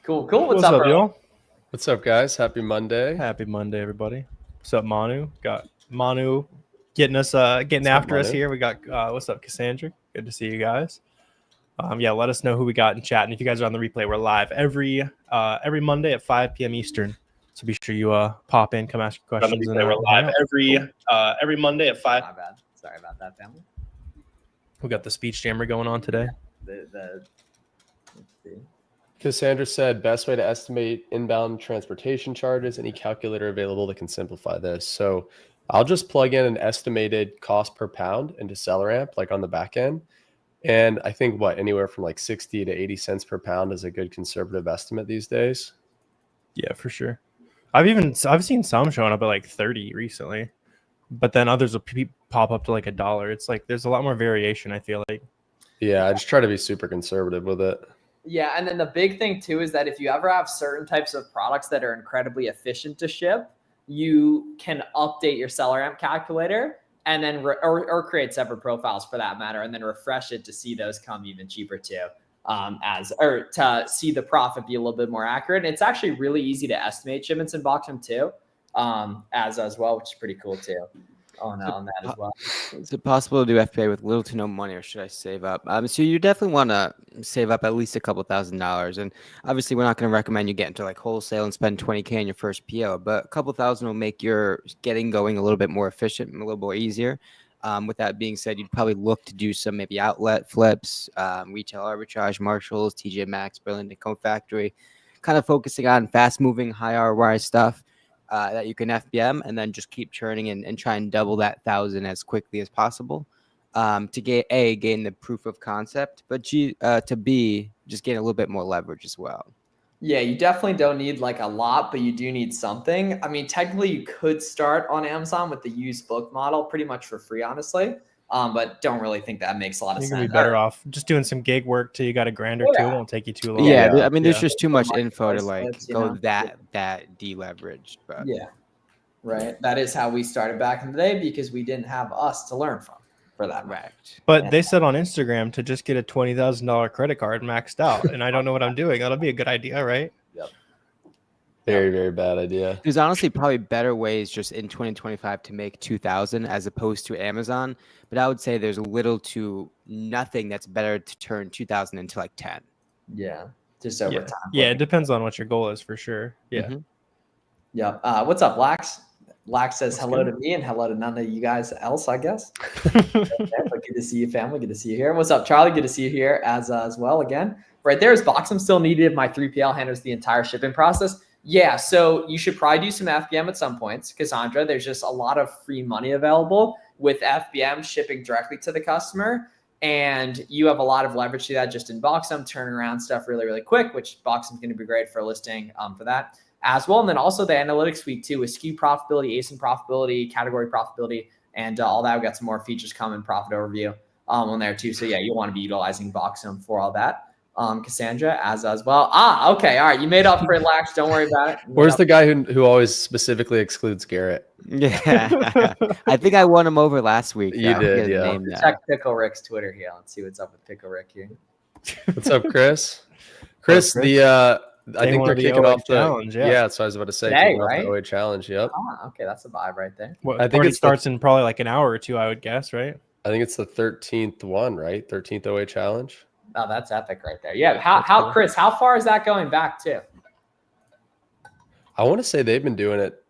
Cool. What's up, bro? y'all? What's up, guys? Happy Monday. Happy Monday, everybody. What's up, Manu? Got Manu getting us getting What's up, after us Manu? here. We got what's up, Cassandra? Good to see you guys. Let us know who we got in chat, and if you guys are on the replay, we're live every Monday at 5 p.m. Eastern. So be sure you pop in, come ask your questions. On And the replay, we're live every Monday at 5. My bad. Sorry about that, family. We got the speech jammer going on today. Let's see. Cassandra said, best way to estimate inbound transportation charges, any calculator available that can simplify this. So I'll just plug in an estimated cost per pound into SellerAmp, like on the back end. And I think anywhere from like 60 to 80 cents per pound is a good conservative estimate these days. Yeah, for sure. I've seen some showing up at like 30 recently, but then others will pop up to like $1. It's like there's a lot more variation, I feel like. Yeah, I just try to be super conservative with it. Yeah, and then the big thing too is that if you ever have certain types of products that are incredibly efficient to ship, you can update your SellerAmp calculator and then or create separate profiles for that matter, and then refresh it to see those come even cheaper too. To see the profit be a little bit more accurate. And it's actually really easy to estimate shipments in Boxum too, as well, which is pretty cool too. On that as well. Is it possible to do FBA with little to no money, or should I save up? So you definitely want to save up at least a couple $1,000s. And obviously, we're not going to recommend you get into like wholesale and spend $20K on your first PO, but a couple thousand will make your getting going a little bit more efficient and a little more easier. With that being said, you'd probably look to do some maybe outlet flips, retail arbitrage, Marshalls, TJ Maxx, Burlington Coat Factory, kind of focusing on fast moving, high ROI stuff. That you can FBM and then just keep churning and try and double that 1,000 as quickly as possible to gain the proof of concept, but to B, just gain a little bit more leverage as well. Yeah, you definitely don't need like a lot, but you do need something. I mean, technically you could start on Amazon with the used book model pretty much for free, honestly. But don't really think that makes a lot of sense. You're gonna be better off just doing some gig work till you got a grand or two. It won't take you too long. Yeah, I mean, there's just too much info to like go that deleveraged. But yeah, right. That is how we started back in the day because we didn't have us to learn from for that. Right. But they said on Instagram to just get a $20,000 credit card maxed out, and I don't know what I'm doing. That'll be a good idea, right? Yep. Very, very bad idea. There's honestly probably better ways just in 2025 to make 2,000 as opposed to Amazon. But I would say there's little to nothing that's better to turn 2,000 into like 10. Yeah, just over time. Yeah, it depends on what your goal is for sure. Yeah. Mm-hmm. Yeah. What's up, Lax? Lax says hello to me and hello to none of you guys else, I guess. Good to see you, family. Good to see you here. What's up, Charlie? Good to see you here as well again. Right there is Boxum still needed. My 3PL handles the entire shipping process. Yeah, so you should probably do some FBM at some points, Cassandra. There's just a lot of free money available with FBM shipping directly to the customer. And you have a lot of leverage to that just in Boxum, turning around stuff really, really quick, which Boxum's going to be great for listing for that as well. And then also the analytics suite too with SKU profitability, ASIN profitability, category profitability, and all that. We've got some more features coming, profit overview on there too. So yeah, you'll want to be utilizing Boxum for all that. Cassandra as well. Okay. All right. You made up for it, Lax. Don't worry about it. Where's the guy who always specifically excludes Garrett? Yeah. I think I won him over last week. You did, yeah. Check Pickle Rick's Twitter here. Let's see what's up with Pickle Rick here. What's up, Chris? Chris, I think they're kicking off the challenge. Yeah, that's what I was about to say. Today, kicking right? off the OA challenge. Yep. Okay, that's a vibe right there. Well, I think it starts in probably like an hour or two, I would guess, right? I think it's the 13th one, right? 13th OA challenge. Oh, that's epic right there. Yeah. How Chris, how far is that going back to? I want to say they've been doing it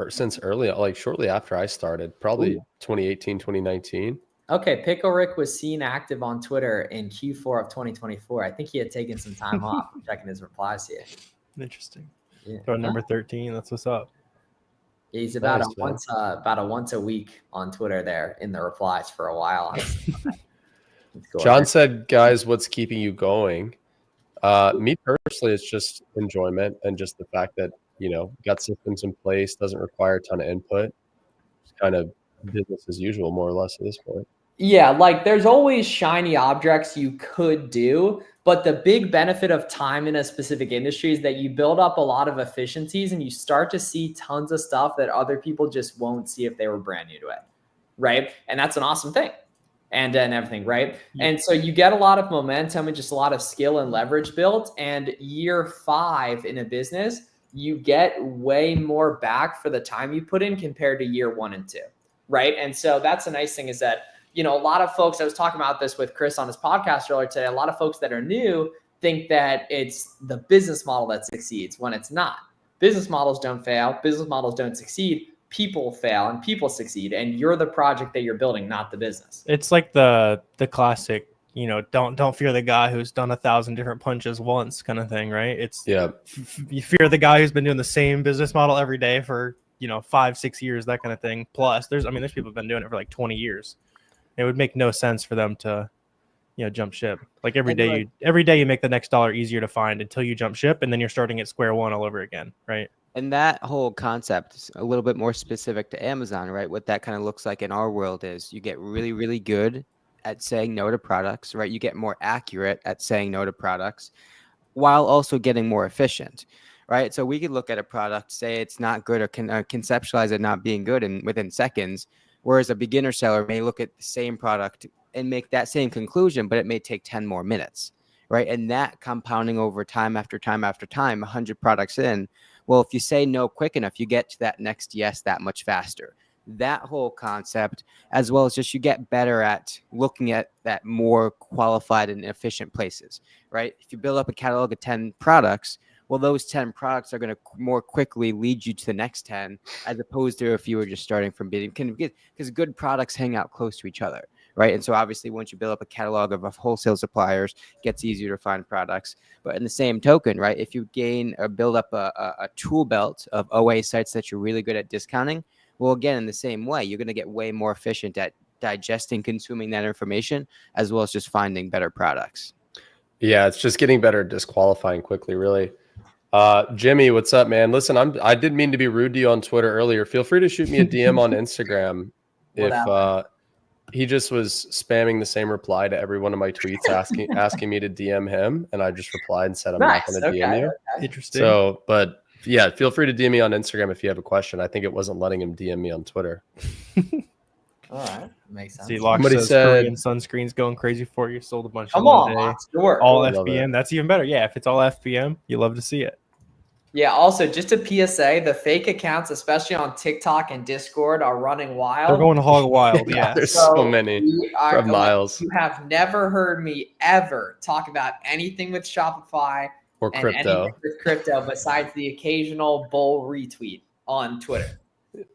since early, like shortly after I started, probably 2018, 2019. Okay. Pickle Rick was seen active on Twitter in Q4 of 2024. I think he had taken some time off. I'm checking his replies here. Interesting. Yeah. So number 13, that's what's up. Yeah, he's about a once a week on Twitter there in the replies for a while. Cool. John said, guys, what's keeping you going? Me personally, it's just enjoyment and just the fact that, got systems in place, doesn't require a ton of input. It's kind of business as usual, more or less at this point. Yeah, like there's always shiny objects you could do, but the big benefit of time in a specific industry is that you build up a lot of efficiencies and you start to see tons of stuff that other people just won't see if they were brand new to it, right? And that's an awesome thing. and everything, right? And so you get a lot of momentum and just a lot of skill and leverage built. And year 5 in a business, you get way more back for the time you put in compared to year 1 and 2, right? And so that's the nice thing is that, a lot of folks, I was talking about this with Chris on his podcast earlier today, a lot of folks that are new think that it's the business model that succeeds when it's not. Business models don't fail. Business models don't succeed. People fail and people succeed. And you're the project that you're building, not the business. It's like the classic, don't fear the guy who's done 1,000 different punches once kind of thing, right? It's you fear the guy who's been doing the same business model every day for 5-6 years, that kind of thing. Plus, there's people who've been doing it for like 20 years. It would make no sense for them to jump ship. Like every day you make the next dollar easier to find until you jump ship, and then you're starting at square one all over again, right? And that whole concept is a little bit more specific to Amazon, right? What that kind of looks like in our world is you get really, really good at saying no to products, right? You get more accurate at saying no to products while also getting more efficient, right? So we could look at a product, say it's not good, or conceptualize it not being good within seconds, whereas a beginner seller may look at the same product and make that same conclusion, but it may take 10 more minutes, right? And that compounding over time after time after time, 100 products in, well, if you say no quick enough, you get to that next yes that much faster. That whole concept, as well as just you get better at looking at that more qualified and efficient places, right? If you build up a catalog of 10 products, well, those 10 products are going to more quickly lead you to the next 10, as opposed to if you were just starting from bidding, because good products hang out close to each other, right? And so obviously once you build up a catalog of wholesale suppliers, it gets easier to find products. But in the same token, right, if you gain or build up a tool belt of OA sites that you're really good at discounting, well, again, in the same way, you're going to get way more efficient at digesting, consuming that information, as well as just finding better products. Yeah, it's just getting better at disqualifying quickly, really. Jimmy, what's up, man? Listen, I didn't mean to be rude to you on Twitter earlier. Feel free to shoot me a DM on Instagram if he just was spamming the same reply to every one of my tweets asking me to DM him, and I just replied and said I'm not going to DM you. Okay. Interesting. So, but yeah, feel free to DM me on Instagram if you have a question. I think it wasn't letting him DM me on Twitter. All right, makes sense. See, Locke Somebody says said- Korean sunscreen's going crazy for you. Sold a bunch. Come of on, them today. Locks, good work. All I love FBM. it. That's even better. Yeah, if it's all FBM, you love to see it. Yeah, also just a PSA, the fake accounts, especially on TikTok and Discord, are running wild. They're going hog wild. Yeah. There's so many from Miles You have never heard me ever talk about anything with Shopify or and crypto. anything with crypto besides the occasional bull retweet on Twitter.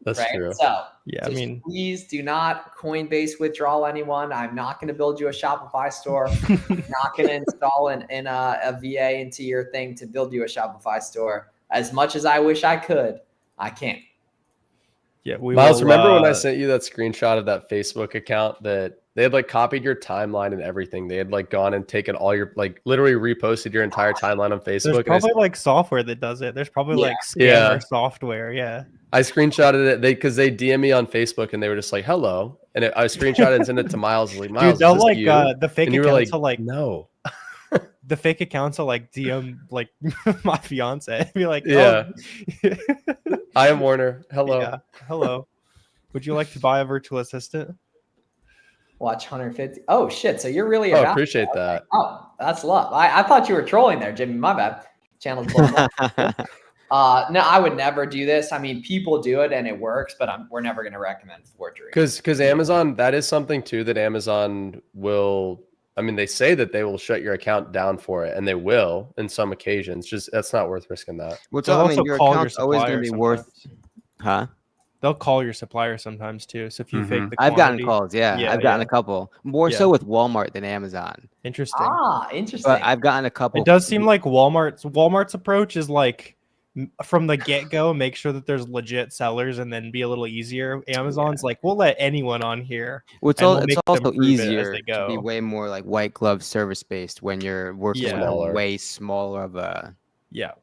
That's right? true. So Yeah, I mean, please do not Coinbase withdrawal anyone. I'm not going to build you a Shopify store. I'm not going to install a VA into your thing to build you a Shopify store. As much as I wish I could, I can't. yeah. Miles, remember when I sent you that screenshot of that Facebook account that they had like copied your timeline and everything? They had like gone and taken all your, like literally reposted your entire timeline on Facebook. There's probably like software that does it. There's probably like scammer software. Yeah. I screenshotted it because they DM me on Facebook and they were just like, hello. And I screenshotted and sent it to Miles. Like, Miles, Dude, they'll is this like you? the fake And you were accounts like, will like no. the fake accounts will like DM like my fiance. Be like, Yeah. oh. I am Warner. Hello. Yeah. Hello. Would you like to buy a virtual assistant? Watch 150. Oh shit! So you're really Oh, about appreciate that. Oh, that's love. I thought you were trolling there, Jimmy. My bad. Channel's blown up. No, I would never do this. I mean, people do it and it works, but we're never going to recommend forgery. Because Amazon, that is something too that Amazon will. I mean, they say that they will shut your account down for it, and they will in some occasions. Just that's not worth risking that. Well, They'll I mean, also your call your account's always going to be supplier worth, huh? They'll call your supplier sometimes too. So if you fake the I've gotten quantity- calls. Yeah, Yeah, I've gotten yeah. a couple. More so with Walmart than Amazon. Interesting. Interesting. But I've gotten a couple. It does seem like Walmart's approach is like from the get-go, make sure that there's legit sellers and then be a little easier. Amazon's like, we'll let anyone on here. Well, it's and we'll also make them prove it as easier they to be go. way more like white glove service based when you're working with Smaller. a way smaller of a Yeah.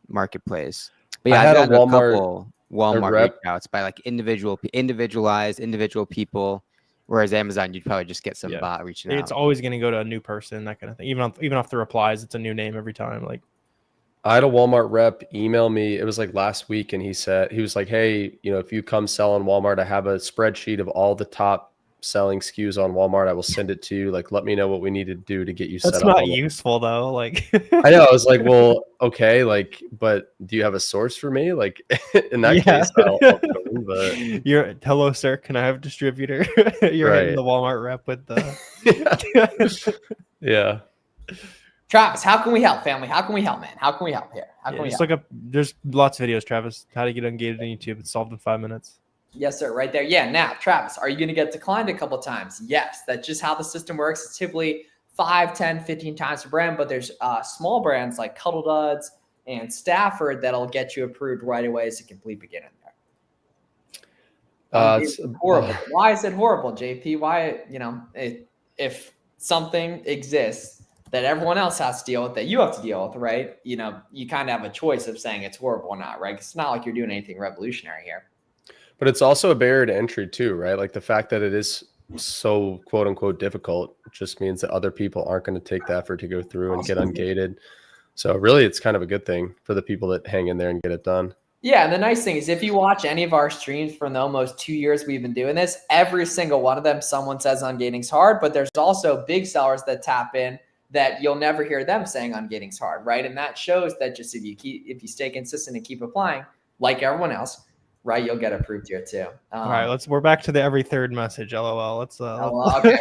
marketplace. But I yeah, had I've a gotten a Walmart- couple Walmart rep- reach outs by like individualized individual people, whereas Amazon you'd probably just get some Yeah. bot reaching out. It's always going to go to a new person, that kind of thing. Even off the replies, it's a new name every time. Like, I had a Walmart rep email me. It was like last week, and he was like, "Hey, if you come sell on Walmart, I have a spreadsheet of all the top selling SKUs on Walmart, I will send it to you. Like, let me know what we need to do to get you That's set up. not useful though. Like, I know. I was like, well, okay, like, but do you have a source for me? Like, in that Yeah. case, I'll join, but you're hello, sir. Can I have a distributor? You're hitting Right. the Walmart rep with the. yeah. Travis, how can we help, family? How can we help, man? How can we help here? How can Yeah, we just help? look up. There's lots of videos, Travis. How to get ungated on YouTube. It's solved in 5 minutes. Yes, sir. Right there. Yeah. Now, Travis, are you going to get declined a couple times? Yes. That's just how the system works. It's typically 5, 10, 15 times per brand, but there's small brands like Cuddle Duds and Stafford that'll get you approved right away as a complete beginner there. It's horrible. Why is it horrible, JP? Why, if something exists that everyone else has to deal with, that you have to deal with, right? You kind of have a choice of saying it's horrible or not, right? It's not like you're doing anything revolutionary here. But it's also a barrier to entry too, right? Like the fact that it is so quote unquote difficult just means that other people aren't going to take the effort to go through and get ungated. So really, it's kind of a good thing for the people that hang in there and get it done. Yeah, and the nice thing is if you watch any of our streams from the almost 2 years we've been doing this, every single one of them, someone says ungating's hard, but there's also big sellers that tap in that you'll never hear them saying ungating's hard, right? And that shows that just if you stay consistent and keep applying, like everyone else, right, you'll get approved here too. All right, we're back to the every third message. LOL. Let's okay.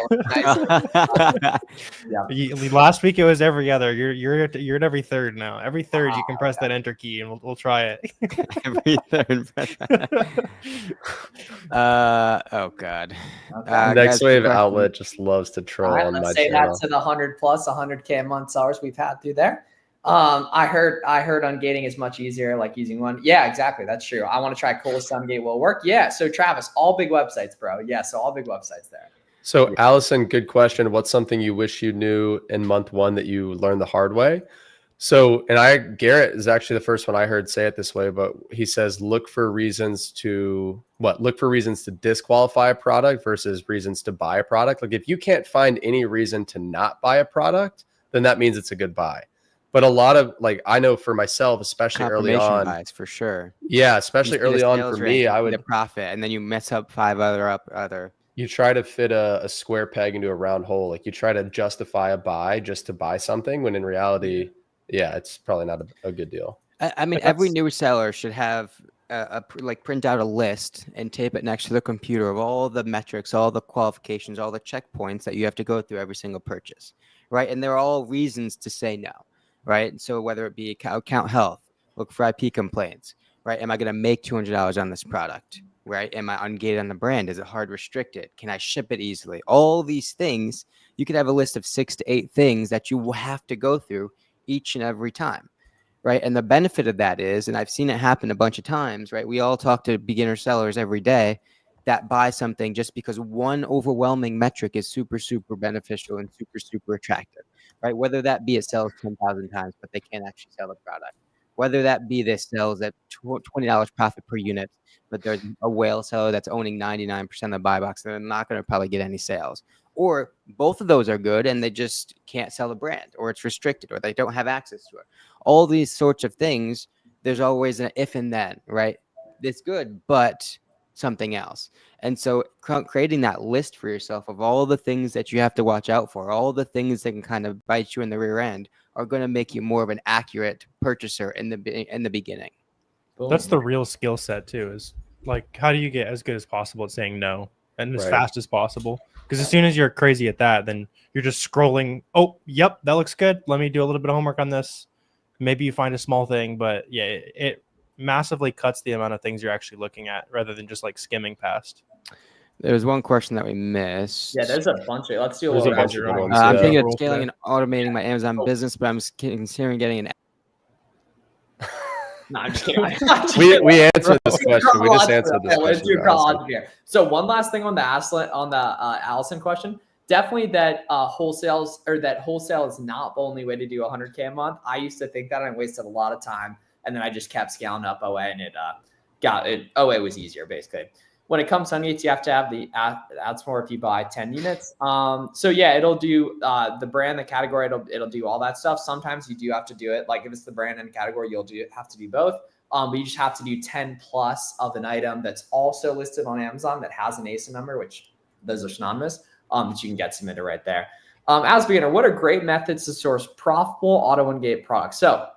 Yeah. Last week it was every other. You're at every third now. Every third you can press that enter key and we'll try it. Every third. Oh god. Okay. Next Wave Outlet just loves to troll on my say channel. that to the 100 plus 100K a month sellers we've had through there. I heard ungating is much easier, like using one. Yeah, exactly. That's true. I want to try WHOLESALE ungate will work. Yeah. So Travis, all big websites, bro. Yeah. So all big websites there. So Allison, good question. What's something you wish you knew in month 1 that you learned the hard way? So, Garrett is actually the first one I heard say it this way, but he says, look for reasons to disqualify a product versus reasons to buy a product. Like if you can't find any reason to not buy a product, then that means it's a good buy. But a lot of I know for myself, especially early on, buys for sure. Yeah, especially early on for me, I would profit, and then you mess up 5 other. You try to fit a square peg into a round hole. Like you try to justify a buy just to buy something, when in reality, yeah, it's probably not a good deal. I mean, every new seller should have print out a list and tape it next to the computer of all the metrics, all the qualifications, all the checkpoints that you have to go through every single purchase, right? And they're all reasons to say no. Right. So whether it be account health, look for IP complaints, right? Am I going to make $200 on this product? Right. Am I ungated on the brand? Is it hard restricted? Can I ship it easily? All these things, you could have a list of 6 to 8 things that you will have to go through each and every time. Right. And the benefit of that is, and I've seen it happen a bunch of times, right? We all talk to beginner sellers every day that buy something just because one overwhelming metric is super, super beneficial and super, super attractive. Right, whether that be it sells 10,000 times, but they can't actually sell the product. Whether that be this sells at $20 profit per unit, but there's a whale seller that's owning 99% of the buy box, and they're not going to probably get any sales. Or both of those are good, and they just can't sell the brand, or it's restricted, or they don't have access to it. All these sorts of things, there's always an if and then, right? It's good, but something else. And so creating that list for yourself of all the things that you have to watch out for, all the things that can kind of bite you in the rear end, are going to make you more of an accurate purchaser in the beginning. That's the real skill set too, is how do you get as good as possible at saying no and as fast as possible? Because as soon as you're crazy at that, then you're just scrolling. Oh, yep, that looks good. Let me do a little bit of homework on this. Maybe you find a small thing, but yeah, it massively cuts the amount of things you're actually looking at rather than just skimming past. There's one question that we missed. Yeah, there's a bunch of. Let's do a There's little a bunch of good ones. I'm thinking of scaling and automating my Amazon business, but I'm considering getting an. No, I'm just kidding. We answered this question. We just answered this question. So one last thing on the Allison question. Definitely that wholesale is not the only way to do 100K a month. I used to think that, and I wasted a lot of time, and then I just kept scaling up OA, and OA was easier basically. When it comes to ungates, you have to have the ads more if you buy 10 units. So yeah, it'll do the brand, the category, it'll do all that stuff. Sometimes you do have to do it. Like if it's the brand and category, you'll have to do both. But you just have to do 10 plus of an item that's also listed on Amazon that has an ASIN number, which those are synonymous, that you can get submitted right there. As a beginner, what are great methods to source profitable auto-and-gate products? So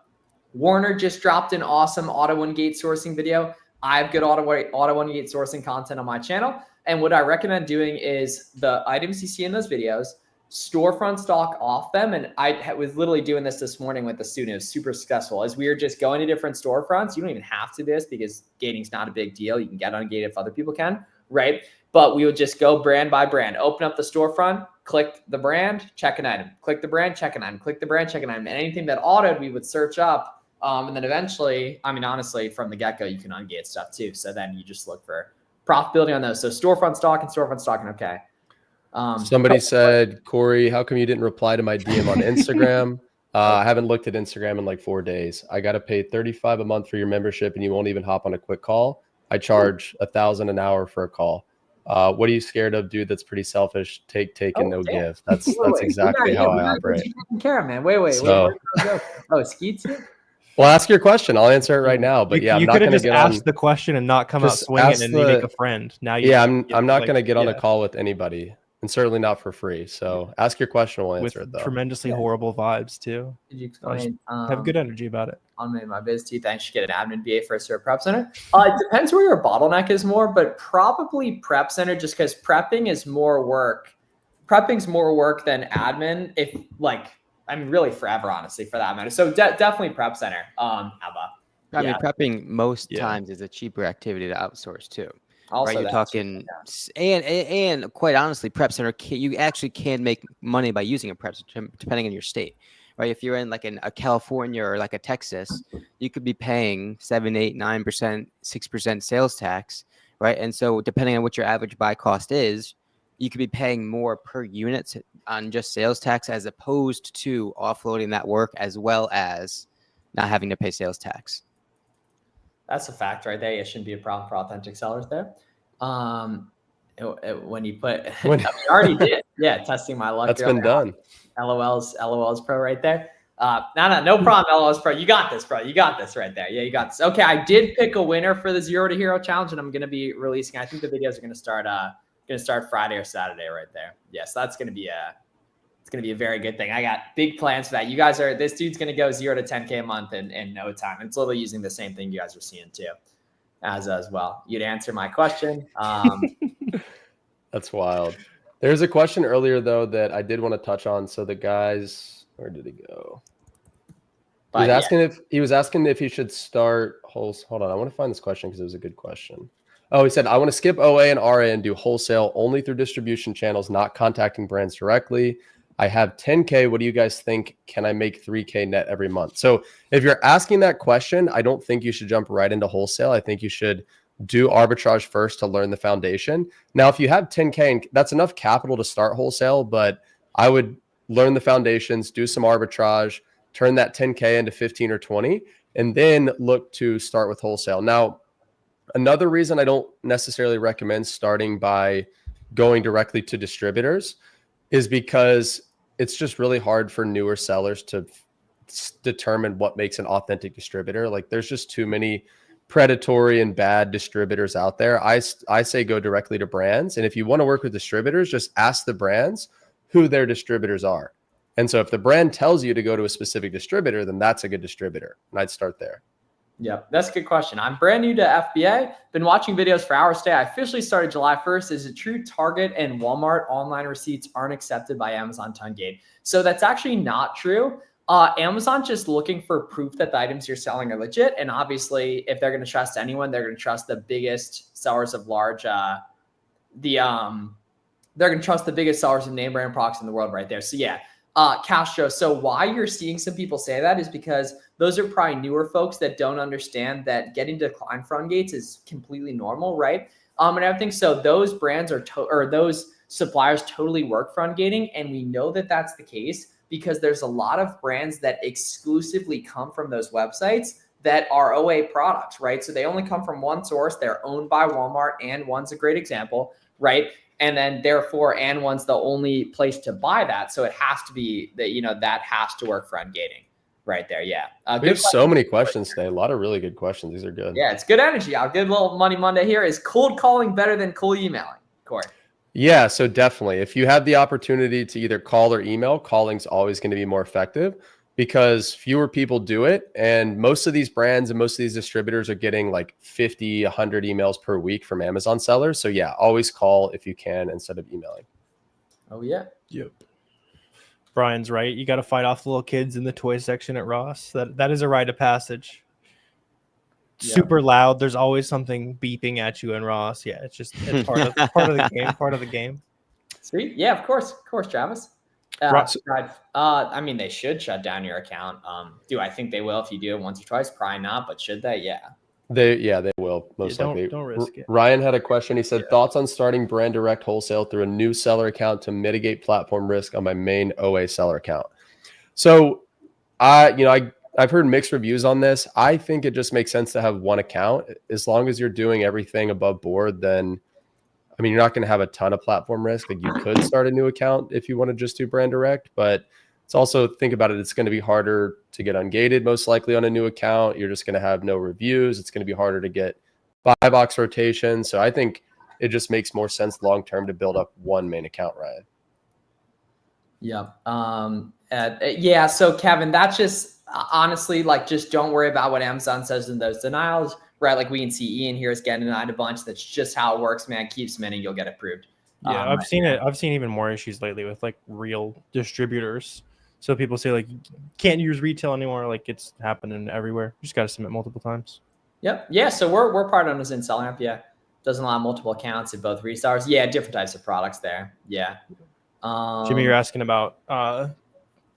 Warner just dropped an awesome auto-and-gate sourcing video. I have good auto-and-gate sourcing content on my channel. And what I recommend doing is the items you see in those videos, storefront stock off them. And I was literally doing this morning with the student. It was super successful. As we were just going to different storefronts, you don't even have to do this because gating's not a big deal. You can get ungated if other people can, right? But we would just go brand by brand, open up the storefront, click the brand, check an item, click the brand, check an item, click the brand, check an item. And anything that autoed, we would search up. And then eventually, I mean, honestly, from the get-go, you can ungate stuff too. So then you just look for profitability on those. So storefront stock and okay. Somebody said, Corey, how come you didn't reply to my DM on Instagram? I haven't looked at Instagram in like 4 days. I got to pay $35 a month for your membership and you won't even hop on a quick call. I charge $1,000 an hour for a call. What are you scared of, dude? That's pretty selfish. Take and no give. That's exactly how I operate. Taking care of, man. Wait. Skeets? Well, ask your question. I'll answer it right now. But you could have just asked the question and not come out swinging and make a friend. Now, I'm not going to get on a call with anybody, and certainly not for free. So ask your question. We'll answer it though. Tremendously horrible vibes too. Did you explain? Have good energy about it. On my biz too. Thanks. You get an admin BA for a Sir Prep Center. It depends where your bottleneck is more, but probably Prep Center, just because prepping is more work. Prepping's more work than admin. If like. I mean, really forever, honestly, for that matter. So definitely Prep Center. Abba. I mean, prepping most times is a cheaper activity to outsource too. Also, right? You're talking, and quite honestly, Prep Center, you actually can make money by using a Prep Center, depending on your state. Right? If you're in like a California or like a Texas, you could be paying 7, 8, 9%, 6% sales tax, right? And so depending on what your average buy cost is, you could be paying more per unit on just sales tax as opposed to offloading that work as well as not having to pay sales tax. That's a fact right there. It shouldn't be a problem for authentic sellers there. When you put, I already did. Yeah, testing my luck. That's been done. LOL's pro right there. No problem. LOL's pro. You got this, bro. You got this right there. Yeah, you got this. Okay, I did pick a winner for the 0 to Hero challenge, and I'm going to be releasing. I think the videos are going to start Friday or Saturday right there. Yes, that's going to be a very good thing. I got big plans for that. This dude's going to go 0 to 10K a month in no time. It's literally using the same thing you guys are seeing too as well. You'd answer my question. That's wild. There's a question earlier though, that I did want to touch on. So the guys, where did he go? He was asking if he should start hold on. I want to find this question because it was a good question. Oh, he said, I want to skip OA and RA and do wholesale only through distribution channels, not contacting brands directly. I have 10K. What do you guys think? Can I make 3K net every month? So if you're asking that question, I don't think you should jump right into wholesale. I think you should do arbitrage first to learn the foundation. Now, if you have 10K, that's enough capital to start wholesale, but I would learn the foundations, do some arbitrage, turn that 10K into 15 or 20, and then look to start with wholesale. Now, another reason I don't necessarily recommend starting by going directly to distributors is because it's just really hard for newer sellers to determine what makes an authentic distributor. Like there's just too many predatory and bad distributors out there. I say go directly to brands. And if you want to work with distributors, just ask the brands who their distributors are. And so if the brand tells you to go to a specific distributor, then that's a good distributor. And I'd start there. Yeah, that's a good question. I'm brand new to FBA. Been watching videos for hours today. I officially started July 1st. Is it true Target and Walmart online receipts aren't accepted by Amazon to ungate? So that's actually not true. Amazon just looking for proof that the items you're selling are legit. And obviously, if they're going to trust anyone, they're going to trust the biggest sellers of large, they're going to trust the biggest sellers of name brand products in the world right there. So yeah, Castro. So why you're seeing some people say that is because those are probably newer folks that don't understand that getting declined for ungates is completely normal, right? And everything. So those brands or those suppliers totally work for ungating, and we know that that's the case because there's a lot of brands that exclusively come from those websites that are OA products, right? So they only come from one source. They're owned by Walmart, and one's a great example, right? And then therefore, and one's the only place to buy that. So it has to be that, that has to work for ungating right there. Yeah. We have so many questions today. A lot of really good questions. These are good. Yeah. It's good energy. Our good little Money Monday here. Is cold calling better than cold emailing, Corey? Yeah, so definitely. If you have the opportunity to either call or email, calling's always going to be more effective because fewer people do it. And most of these brands and most of these distributors are getting like 50, 100 emails per week from Amazon sellers. So yeah, always call if you can instead of emailing. Oh, yeah. Yep. Brian's right. You got to fight off the little kids in the toy section at Ross. That is a rite of passage. Yeah. Super loud. There's always something beeping at you in Ross. Yeah, it's part of the game. Part of the game. Sweet. Yeah, of course, Travis. Ross- I mean, they should shut down your account. Do I think they will if you do it once or twice? Probably not, but should they? Yeah. They will most likely. Don't risk it. Ryan had a question. He said, thoughts on starting brand direct wholesale through a new seller account to mitigate platform risk on my main OA seller account. So I've heard mixed reviews on this. I think it just makes sense to have one account. As long as you're doing everything above board, then I mean, you're not going to have a ton of platform risk. Like you could start a new account if you want to just do brand direct, but it's also, think about it, it's going to be harder to get ungated most likely on a new account. You're just going to have no reviews. It's going to be harder to get buy box rotation. So I think it just makes more sense long-term to build up one main account, Ryan. Yeah. Yeah. So Kevin, that's just honestly, like, just don't worry about what Amazon says in those denials, right? Like we can see Ian here is getting denied a bunch. That's just how it works, man. Keep submitting, you'll get approved. Yeah, I've seen it. I've seen even more issues lately with like real distributors. So people say like, you can't use retail anymore. Like it's happening everywhere. You just got to submit multiple times. Yep. Yeah. So we're part owners in SellRamp. Yeah. Doesn't allow multiple accounts in both resellers. Yeah. Different types of products there. Yeah. Jimmy, you're asking about,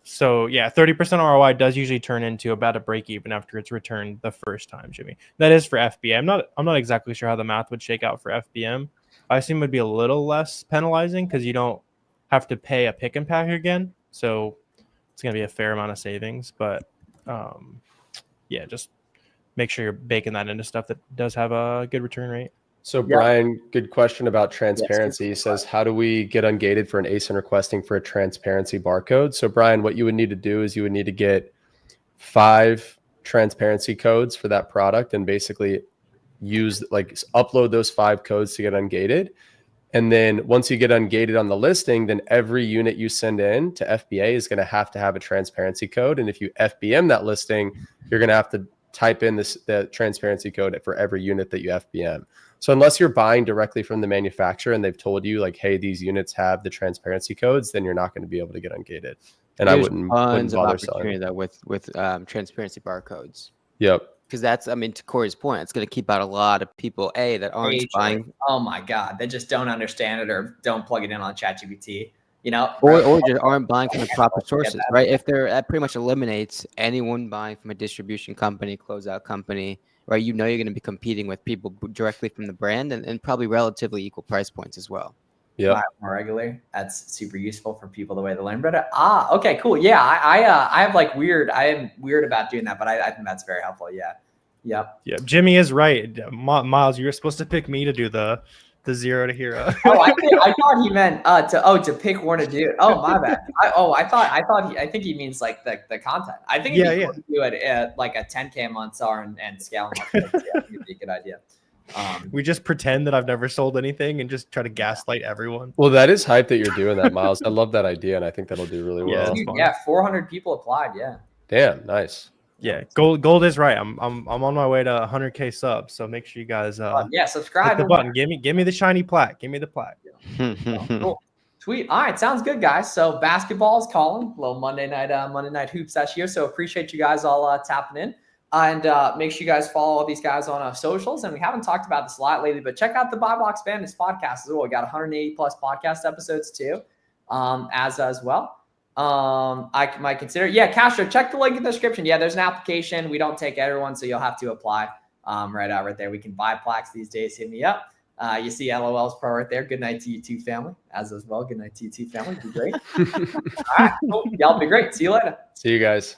so yeah, 30% ROI does usually turn into about a break even after it's returned the first time, Jimmy. That is for FBA. I'm not exactly sure how the math would shake out for FBM. I assume it would be a little less penalizing because you don't have to pay a pick and pack again. So it's going to be a fair amount of savings, but yeah, just make sure you're baking that into stuff that does have a good return rate. So Brian, good question about transparency. He says, how do we get ungated for an ASIN requesting for a transparency barcode? So Brian, what you would need to do is you would need to get 5 transparency codes for that product and basically upload those 5 codes to get ungated. And then once you get ungated on the listing, then every unit you send in to FBA is going to have a transparency code. And if you FBM that listing, you're going to have to type in the transparency code for every unit that you FBM. So unless you're buying directly from the manufacturer and they've told you like, hey, these units have the transparency codes, then you're not going to be able to get ungated. And I wouldn't bother selling that with transparency barcodes. Yep. Because that's, I mean, to Corey's point, it's going to keep out a lot of people, that aren't buying. Oh my God. They just don't understand it or don't plug it in on ChatGPT, or just aren't buying from the proper sources, right? If that pretty much eliminates anyone buying from a distribution company, closeout company, right? You're going to be competing with people directly from the brand and probably relatively equal price points as well. Yeah, more regularly. That's super useful for people the way they learn better. Okay, cool. Yeah, I have I am weird about doing that, but I think that's very helpful. Yeah, yep. Yeah, Jimmy is right. Miles, you were supposed to pick me to do the 0 to hero. I thought he meant to pick one to do. Oh, my bad. I think he means like the content. I think it'd be cool to do it at like a 10K a month SAR and scale them up. Yeah, it'd be a good idea. We just pretend that I've never sold anything and just try to gaslight everyone. Well, that is hype that you're doing that, Miles. I love that idea, and I think that'll do really well. Yeah, 400 people applied. Yeah. Damn, nice. Yeah, gold is right. I'm on my way to 100K subs, so make sure you guys subscribe. Hit the button. Give me the shiny plaque. Give me the plaque. Cool. Sweet. All right, sounds good, guys. So basketball is calling. A little Monday night hoop session here. So appreciate you guys all tapping in. And make sure you guys follow all these guys on socials. And we haven't talked about this a lot lately, but check out the Buy Box Bandits podcast as well. We got 180 plus podcast episodes too, as well. I might consider. Yeah, Castro, check the link in the description. Yeah, there's an application. We don't take everyone, so you'll have to apply right there. We can buy plaques these days. Hit me up. You see LOL's pro right there. Good night to you too, family. As well. Good night to you too, family. Be great. All right, cool. Y'all be great. See you later. See you guys.